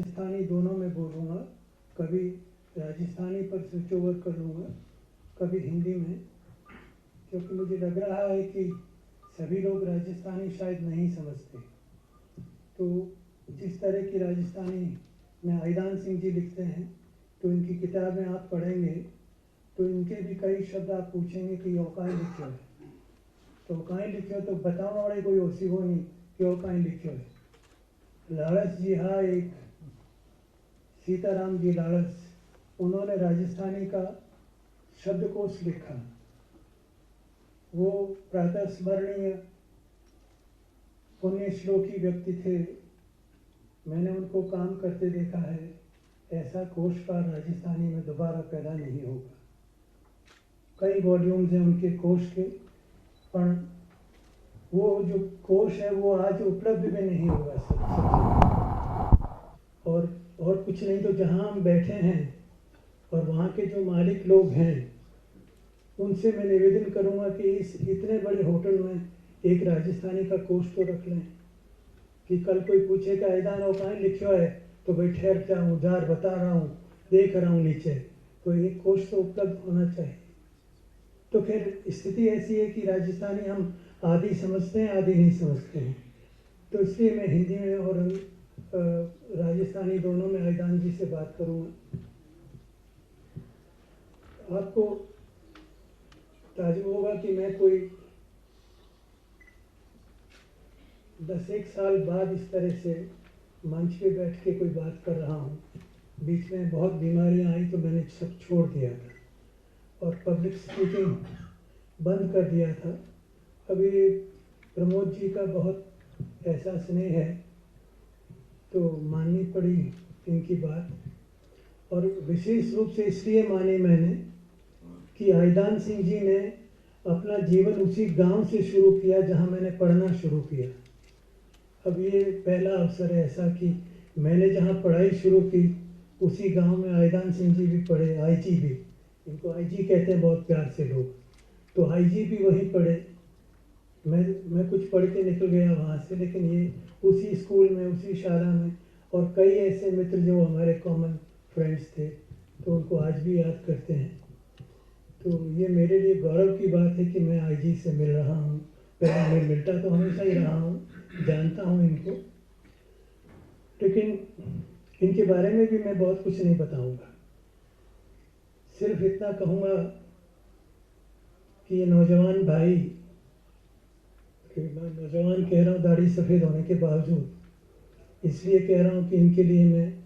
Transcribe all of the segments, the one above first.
राजस्थानी दोनों में बोलूँगा, कभी राजस्थानी पर स्विच ओवर कर लूँगा, कभी हिंदी में, क्योंकि मुझे लग रहा है कि सभी लोग राजस्थानी शायद नहीं समझते। तो जिस तरह की राजस्थानी में आईदान सिंह जी लिखते हैं, तो इनकी किताबें आप पढ़ेंगे तो इनके भी कई शब्द आप पूछेंगे कि यो काई लिखियो है, तो काई लिखियो तो बताने वाले कोई ओसी हो नहीं कि यो काई लिखियो है। लालस जी हाँ, एक सीताराम जी लालस, उन्होंने राजस्थानी का शब्दकोश लिखा। वो प्रातः स्मरणीय पुण्य श्लोकी व्यक्ति थे। मैंने उनको काम करते देखा है। ऐसा कोशकार राजस्थानी में दोबारा पैदा नहीं होगा। कई वॉल्यूम्स हैं उनके कोश के, पर वो जो कोश है वो आज उपलब्ध भी नहीं होगा सब। और कुछ नहीं तो जहाँ हम बैठे हैं और वहाँ के जो मालिक लोग हैं उनसे मैं निवेदन करूँगा कि इस इतने बड़े होटल में एक राजस्थानी का कोश तो रख लें, कि कल कोई पूछे कि आईदान और कहाँ लिखियो है तो भाई ठहर क्या हूँ, जार बता रहा हूँ, देख रहा हूँ नीचे, तो एक कोश तो उपलब्ध होना चाहिए। तो फिर स्थिति ऐसी है कि राजस्थानी हम आधी समझते हैं, आधी नहीं समझते हैं। तो इसलिए मैं हिंदी में और राजस्थानी दोनों में आईदान जी से बात करूँगा। आपको ताजुब होगा कि मैं कोई 10-1 साल बाद इस तरह से मंच पे बैठ के कोई बात कर रहा हूँ। बीच में बहुत बीमारियाँ आई तो मैंने सब छोड़ दिया था और पब्लिक स्पीकिंग बंद कर दिया था। अभी प्रमोद जी का बहुत ऐसा स्नेह है तो माननी पड़ी इनकी बात, और विशेष रूप से इसलिए मानी मैंने कि आईदान सिंह जी ने अपना जीवन उसी गांव से शुरू किया जहां मैंने पढ़ना शुरू किया। अब ये पहला अवसर है ऐसा कि मैंने जहां पढ़ाई शुरू की उसी गांव में आईदान सिंह जी भी पढ़े, आईजी भी, इनको आईजी कहते हैं बहुत प्यार से लोग, तो आईजी भी वहीं पढ़े। मैं कुछ पढ़ के निकल गया वहाँ से, लेकिन ये उसी स्कूल में, उसी शाला में, और कई ऐसे मित्र जो हमारे कॉमन फ्रेंड्स थे तो उनको आज भी याद करते हैं। तो ये मेरे लिए गौरव की बात है कि मैं आईजी से मिल रहा हूँ। पहले मैं मिलता तो हमेशा ही रहा हूँ, जानता हूँ इनको, लेकिन इनके बारे में भी मैं बहुत कुछ नहीं बताऊँगा। सिर्फ इतना कहूँगा कि ये नौजवान भाई, मैं नौजवान कह रहा हूँ दाढ़ी सफ़ेद होने के बावजूद, इसलिए कह रहा हूँ कि इनके लिए मैं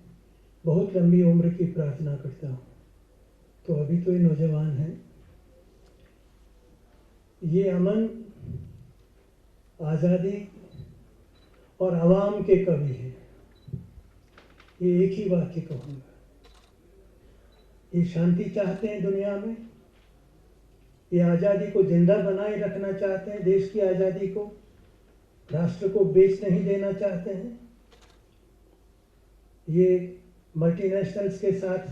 बहुत लंबी उम्र की प्रार्थना करता हूँ। तो अभी तो ये नौजवान हैं। ये अमन, आज़ादी और आवाम के कवि हैं। ये एक ही वाक्य कहूँगा। ये शांति चाहते हैं दुनिया में, ये आज़ादी को जिंदा बनाए रखना चाहते हैं, देश की आज़ादी को, राष्ट्र को बेच नहीं देना चाहते हैं। ये मल्टीनेशनल्स के साथ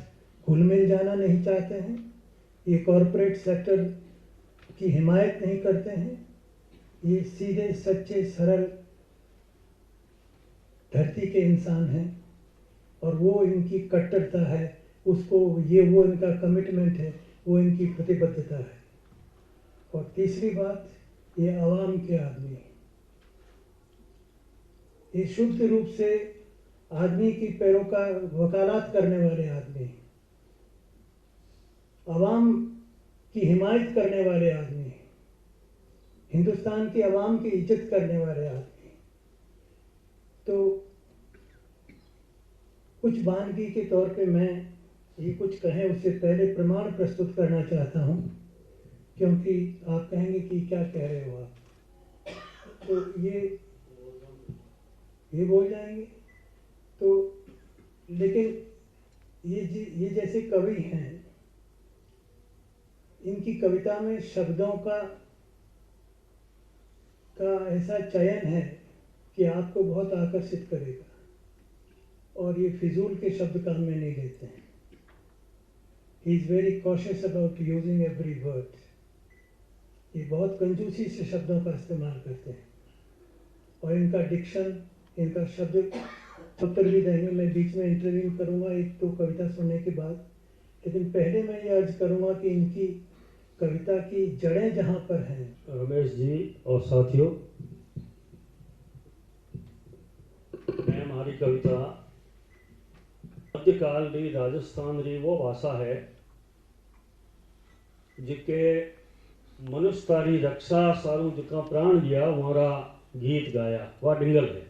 घुल मिल जाना नहीं चाहते हैं। ये कॉरपोरेट सेक्टर की हिमायत नहीं करते हैं। ये सीधे सच्चे सरल धरती के इंसान हैं और वो इनकी कट्टरता है, उसको ये वो इनका कमिटमेंट है, वो इनकी प्रतिबद्धता है। और तीसरी बात, ये आवाम के आदमी, ये शुद्ध रूप से आदमी की पैरों का वकालत करने वाले आदमी, आवाम की हिमायत करने वाले आदमी, हिंदुस्तान की आवाम की इज्जत करने वाले आदमी। तो कुछ वानगी के तौर पे मैं ये कुछ कहें उससे पहले प्रमाण प्रस्तुत करना चाहता हूँ, क्योंकि आप कहेंगे कि क्या कह रहे हो आप, तो ये बोल जाएंगे। तो लेकिन ये जैसे कवि हैं, इनकी कविता में शब्दों का ऐसा चयन है कि आपको बहुत आकर्षित करेगा, और ये फिजूल के शब्द काम में नहीं लेते हैं। He is very cautious about using every word. ये बहुत कंजूसी से शब्दों का इस्तेमाल करते हैं, और इनका डिक्शन, इनका शब्द उत्तर भी देंगे। मैं बीच में इंटरव्यू करूंगा एक तो कविता सुनने के बाद, लेकिन पहले मैं ये अर्ज करूंगा कि इनकी कविता की जड़ें जहां पर हैं। रमेश जी और साथियों, मैं हमारी कविता मध्यकाल री राजस्थान री वो भाषा है जिके मनुष्य तारी रक्षा सारू जिका प्राण दिया हमारा गीत गाया वह डिंगल है।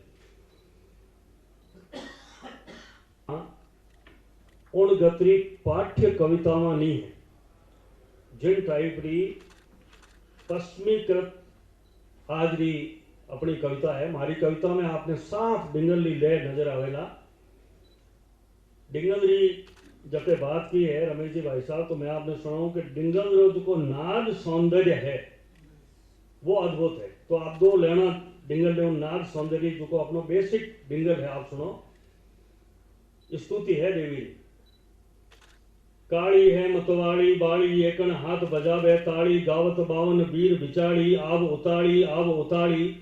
उन गतरी पाठ्य कवितावां नहीं है जिन टाइप री पश्चिमीकृत आज री अपनी कविता है। हमारी कविता में आपने साफ डिंगल री लय नजर आवेला। डिंगल री जब पे बात की है रमेश जी भाई साहब, तो मैं आपने सुनाऊं कि डिंगल रो जो नाद सौंदर्य है वो अद्भुत है। तो आप दो लेना डिंगल ले नाद सौंदर्य जो को अपनो बेसिक डिंगल है, आप सुनो। स्तुति है देवी। काली है मतवाड़ी बाड़ी एकन हाथ बजावे ताड़ी गावत बावन वीर बिचाड़ी आब उताड़ी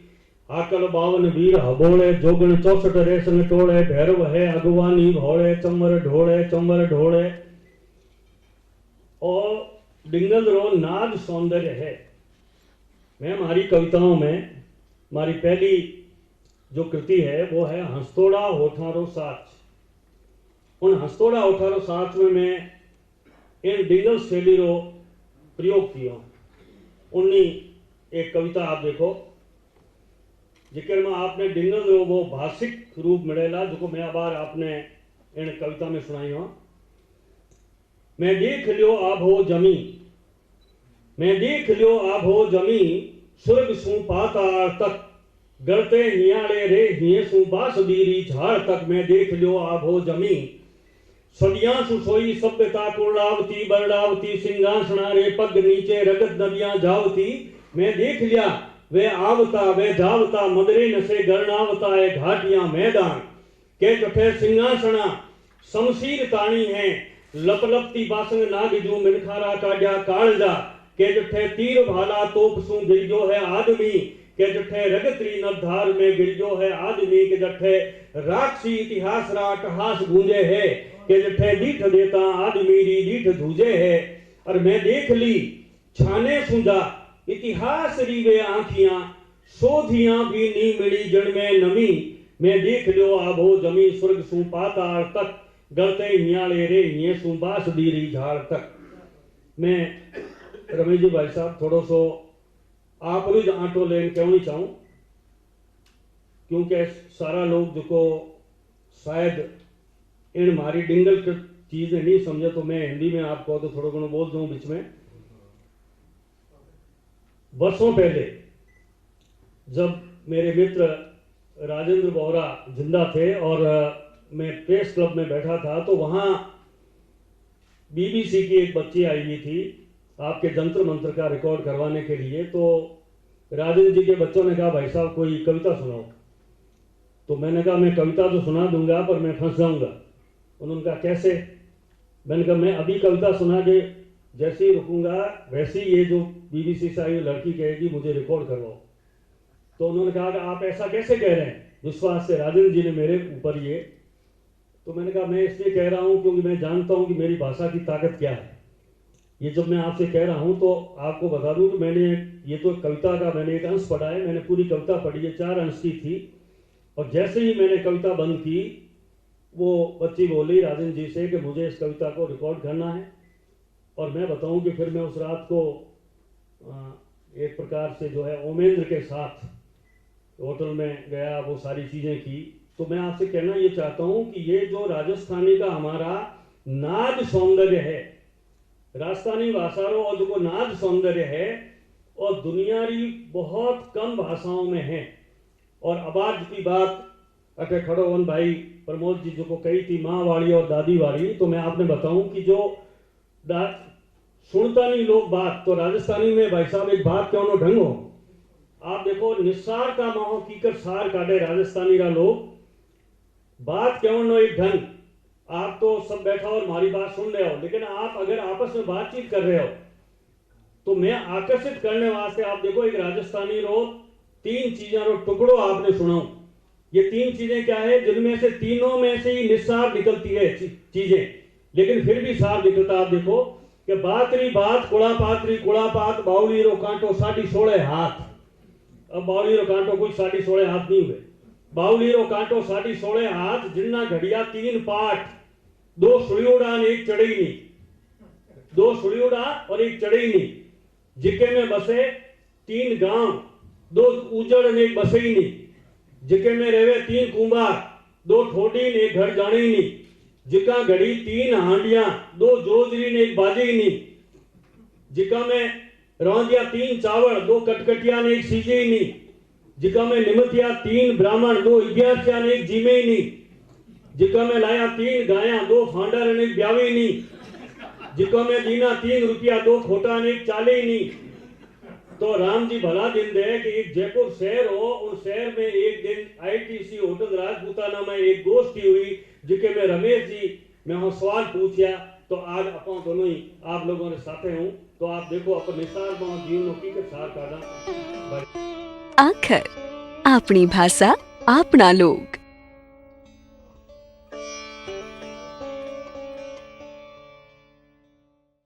आकल बावन वीर हबोड़े जोगन 64 रेशम टोड़े भैरव है अगवानी भोड़े चंबर ढोड़े। और डिंगल रो नाद सौंदर्य है। मैं हमारी कविताओं में हमारी पहली जो कृति है वो है हंसतोड़ा होठारो साच। उन हंसतोड़ा होठारो साच में मैं इन डिंगल शैली रो प्रयोग किया। उन्नी एक कविता आप देखो जिक्र में आपने डिंगल रो वो भाषिक रूप मिलेला जो मैं आबार आपने इन कविता में सुनाई हो। मैं देख लियो आब हो जमी, मैं देख लियो आब हो जमी स्वर्ग सू पाताल तक गलते हियाड़े रे हिये सू बासुदीरी झाड़ तक। मैं देख लियो आब हो जमी सदियां सुसोई सभ्यता कुर्लावती बरडावती सिंहासना रे पग नीचे रगत नदियां जावती। मैं देख लिया वे आवता वे जावता मदरे नसे गरनावता है घाटियां मैदान के जठे सिंहासना शमशीर ताणी है लपलपती बासंग नागजू मिनखारा काड्या कालजा के जठे तीर भाला तोप सू गिरजो है आदमी के जठे रगतरी नधार में गिरजो है आदमी के जठे राक्षी इतिहास राटहास गूंजे है के जठे दीठ देता आदमी री दीठ धूजे है। और मैं देख ली छाने सुझा इतिहास री वे आंखियां शोधियां भी नी मिली जन में नमी। मैं देख लियो आबो जमी स्वर्ग सू पाताल तक गलते हियाले रे हिये सू बासुदीरी झाड़ तक। मैं रमेश जी भाई साहब थोड़ो सो आप ज आटो लेन कहनी चाहूं क्योंकि सारा लोग जो शायद इन मारी डिंगल चीज नहीं समझे, तो मैं हिंदी में आपको तो थोड़ा घणो बोल दूं बीच में। वर्षों पहले जब मेरे मित्र राजेंद्र बोहरा जिंदा थे और मैं प्रेस क्लब में बैठा था, तो वहां बीबीसी की एक बच्ची आई हुई थी आपके जंतर मंत्र का रिकॉर्ड करवाने के लिए। तो राजेंद्र जी के बच्चों ने कहा भाई साहब कोई कविता सुनाओ। तो मैंने कहा मैं कविता तो सुना दूंगा पर मैं फंस जाऊंगा। उन्होंने कहा कैसे? मैंने कहा मैं अभी कविता सुना के जैसे ही रुकूंगा वैसे ही ये जो बीबीसी से आई लड़की कहेगी मुझे रिकॉर्ड करवाओ। तो उन्होंने कहा कि आप ऐसा कैसे कह रहे हैं, विश्वास से राजेंद्र जी ने मेरे ऊपर ये। तो मैंने कहा मैं इसलिए कह रहा हूं क्योंकि मैं जानता हूं कि मेरी भाषा की ताकत क्या है। ये जब मैं आपसे कह रहा हूं तो आपको बता दूं कि मैंने ये तो कविता का मैंने एक अंश पढ़ा है, मैंने पूरी कविता पढ़ी है, 4 अंश की थी। और जैसे ही मैंने कविता बंद की वो बच्ची बोली राजेंद्र जी से कि मुझे इस कविता को रिकॉर्ड करना है। और मैं बताऊं कि फिर मैं उस रात को एक प्रकार से जो है ओमेंद्र के साथ होटल में गया, वो सारी चीजें की। तो मैं आपसे कहना ये चाहता हूं कि ये जो राजस्थानी का हमारा नाद सौंदर्य है, राजस्थानी भाषाओं और जो नाद सौंदर्य है और दुनिया की बहुत कम भाषाओं में है। और आवाज की बात अटे खड़ोवन भाई प्रमोद जी जो को कही थी माँ वाली और दादी वाली, तो मैं आपने बताऊं कि जो सुनता नहीं लोग बात, तो राजस्थानी में भाई साहब एक बात क्यों ढंग हो। आप देखो निस्सार का माहो कीकर सार काटे राजस्थानी का लोग, बात क्यों नो एक ढंग। आप तो सब बैठा और हमारी बात सुन रहे हो, लेकिन आप अगर आपस में बातचीत कर रहे हो तो मैं आकर्षित करने वास्ते आप देखो एक राजस्थानी रो 3 चीजों रो टुकड़ो आपने सुनाऊं। ये तीन चीजें क्या है, जिनमें से तीनों में से ही निस्सार निकलती है चीजें, लेकिन फिर भी सार निकलता। आप देखो कि बातरी बात कुड़ा पातरी कुड़ा पात बावली रो कांटो 16.5 हाथ। अब बावली रो कांटो कोई 16.5 हाथ नहीं हुए, बावली रो कांटो 16.5 हाथ, जिन्ना घड़िया 3 पाठ, 2 सुड़ियोड़ा ने 1 चढ़ईनी, 2 सुड़ियोड़ा और 1 चढ़ईनी, जिके में बसे 3 गांव, 2 उजड़ ने 1 बसईनी, जिके में रहे 3 कुंभार, 2 ठोडी ने 1 घर जाणईनी, जिका घड़ी 3 हांडिया, 2 जोजरी ने 1 बाजईनी, जिका में रौंदिया 3 चावल, 2 कटकटिया ने 1 सीजेईनी, जिका में निमतिया 3 ब्राह्मण, 2 इग्यासिया ने 1 जीमेईनी, जिका में लाया 3 गाया, 2 फांडर ने 1 ब्यावीनी, जिका में दीना 3 रुपया, 2 खोटा ने 1 चालेईनी। तो राम जी भला दिन दे कि एक जयपुर शहर हो, उस शहर में एक दिन आईटीसी होटल राजपूताना में एक गोष्ठी हुई, जिके में रमेश जी मैं सवाल पूछा, तो आज अपन दोनों ही आप लोगों ने साथे हूं, तो आप देखो अपन निसार में जीवन की के सार काढा। आखर अपनी भाषा अपना लोग।